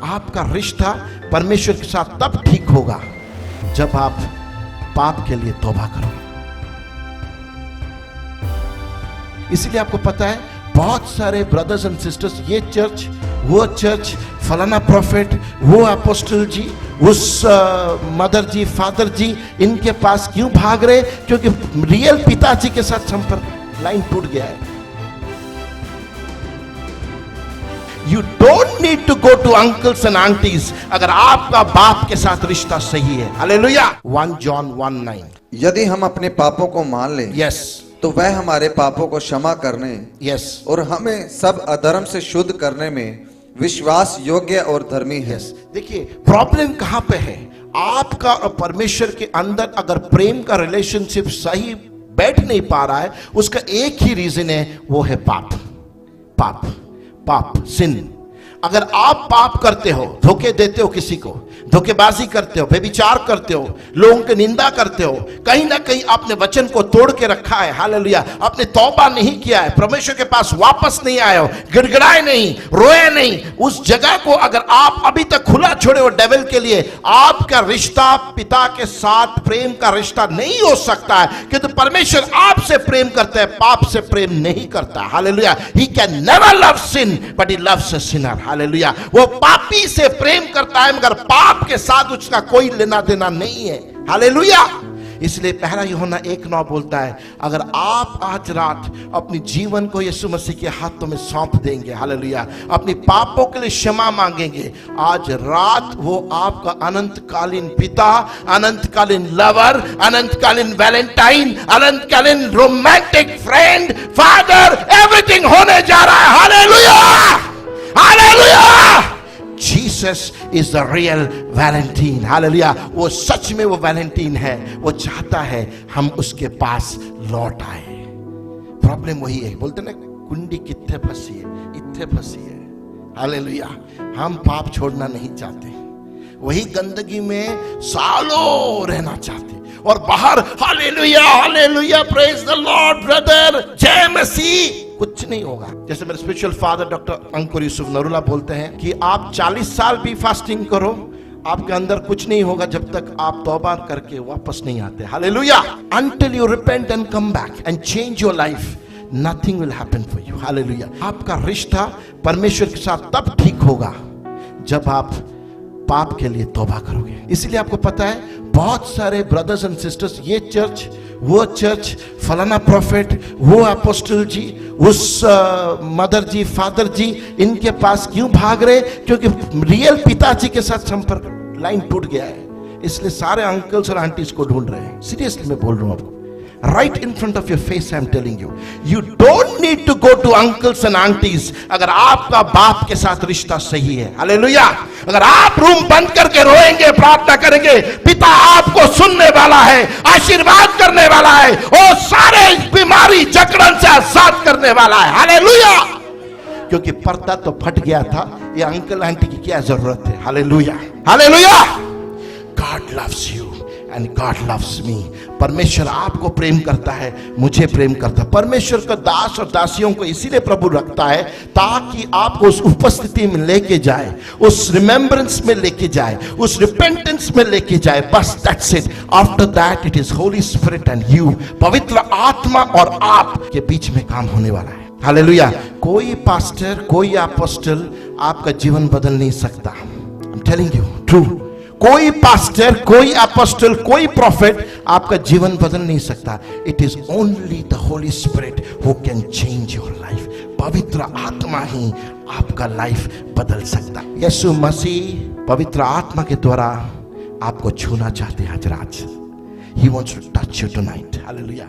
आपका रिश्ता परमेश्वर के साथ तब ठीक होगा जब आप पाप के लिए तौबा करोगे। इसलिए आपको पता है बहुत सारे ब्रदर्स एंड सिस्टर्स ये चर्च वो चर्च, फलाना प्रॉफिट, वो अपोस्टल जी, उस मदर जी, फादर जी, इनके पास क्यों भाग रहे? क्योंकि रियल पिताजी के साथ संपर्क लाइन टूट गया है। You don't need to go to uncles and aunties अगर आपका बाप के साथ रिश्ता सही है। हालेलुया। 1 John 1:9। यदि हम अपने पापों को मान लें, यस, तो वह हमारे पापों को क्षमा करने, यस, और हमें सब अधर्म से शुद्ध करने में विश्वास योग्य और धर्मी है। देखिए प्रॉब्लम कहां पे है? आपका और परमेश्वर के अंदर अगर प्रेम का रिलेशनशिप सही बैठ नहीं पा रहा है, उसका एक ही रीजन है, वो है पाप। पाप, पाप, सिन। अगर आप पाप करते हो, धोखे देते हो, किसी को धोखेबाजी करते हो, व्यभिचार करते हो, लोगों की निंदा करते हो, कहीं ना कहीं आपने वचन को तोड़ के रखा है, हालेलुया, आपने तौबा नहीं किया है, परमेश्वर के पास वापस नहीं आए हो, गिड़गिड़ाए नहीं, रोए नहीं, उस जगह को अगर आप अभी तक खुला छोड़े हो डेविल के लिए, आपका रिश्ता पिता के साथ प्रेम का रिश्ता नहीं हो सकता है। क्योंकि परमेश्वर आपसे प्रेम करता है, पाप से प्रेम नहीं करता। Hallelujah. He can never love sin but he loves a sinner. Hallelujah. वो पापी से प्रेम करता है मगर पाप के साथ उसका कोई लेना देना नहीं है। हालेलुया। इसलिए पहला यूहन्ना 1:9 बोलता है, अगर आप आज रात अपनी जीवन को यीशु मसीह के हाथों में सौंप देंगे, हालेलुया, अपनी पापों के लिए क्षमा मांगेंगे, आज रात वो आपका अनंतकालीन पिता, अनंतकालीन लवर, अनंतकालीन वैलेंटाइन, अनंतकालीन रोमांटिक फ्रेंड, फादर, एवरीथिंग होने जा रहा है। Hallelujah, hallelujah. Jesus is the real valentine. Hallelujah. वो सच में वो वैलेंटाइन है, वो चाहता है हम उसके पास लौट आए। प्रॉब्लम वही है, बोलते ना कुंडी कित्थे फंसी है, इत्थे फंसी है। हालेलुया। हम पाप छोड़ना नहीं चाहते, वही गंदगी में सालों रहना चाहते और बाहर hallelujah, hallelujah, praise the Lord brother, जय मसीह, कुछ नहीं होगा। जैसे मेरे स्पिरिचुअल फादर डॉक्टर अंकुर यूसुफ नरूला बोलते हैं कि आप 40 साल भी फास्टिंग करो, आपके अंदर कुछ नहीं होगा जब तक आप तौबा करके वापस नहीं आते। Hallelujah. Until you repent and come back and change your life, nothing will happen for you. Hallelujah. आपका रिश्ता परमेश्वर के साथ तब ठीक होगा जब आप पाप के लिए तौबा करोगे। इसलिए आपको पता है बहुत सारे ब्रदर्स एंड सिस्टर्स ये चर्च वो चर्च, फलाना प्रॉफिट, वो अपोस्टल जी, उस मदर जी, फादर जी, इनके पास क्यों भाग रहे? क्योंकि रियल पिताजी के साथ संपर्क लाइन टूट गया है। इसलिए सारे अंकल्स और आंटीज को ढूंढ रहे हैं। सीरियसली मैं बोल रहा हूं आपको, right in front of your face I am telling you, you don't need to go to uncles and aunties अगर आपका बाप के साथ रिश्ता सही है। हालेलुया। अगर आप रूम बंद करके रोएंगे, प्रार्थना करेंगे, पिता आपको सुनने वाला है, आशीर्वाद करने वाला है, और सारे बीमारी जकड़न से आजाद करने वाला है। हालेलुया। क्योंकि पर्दा तो फट गया था, ये अंकल आंटी की क्या जरूरत है? Hallelujah, hallelujah. God loves you and God loves me। परमेश्वर आपको प्रेम करता है, मुझे प्रेम करता है। परमेश्वर का दास और दासियों को इसीलिए प्रभु रखता है ताकि आपको उस उपस्थिति में लेके जाए, उस रिमेम्बरेंस में लेके जाए, उस रिपेंटेंस में लेके जाए। बस that's it. After that it is Holi spirit and you, पवित्र आत्मा और आप के बीच में काम होने वाला है। हालेलुया। कोई पास्टर, कोई अपोस्टल आपका जीवन बदल नहीं सकता। I am telling you true. कोई पास्टर, कोई अपोस्टल, कोई प्रॉफिट आपका जीवन बदल नहीं सकता। It is only the Holi spirit who can change your life. पवित्र आत्मा ही आपका लाइफ बदल सकता। यीशु मसीह पवित्र आत्मा के द्वारा आपको छूना चाहते हैं आज रात। He wants to touch you tonight. Hallelujah.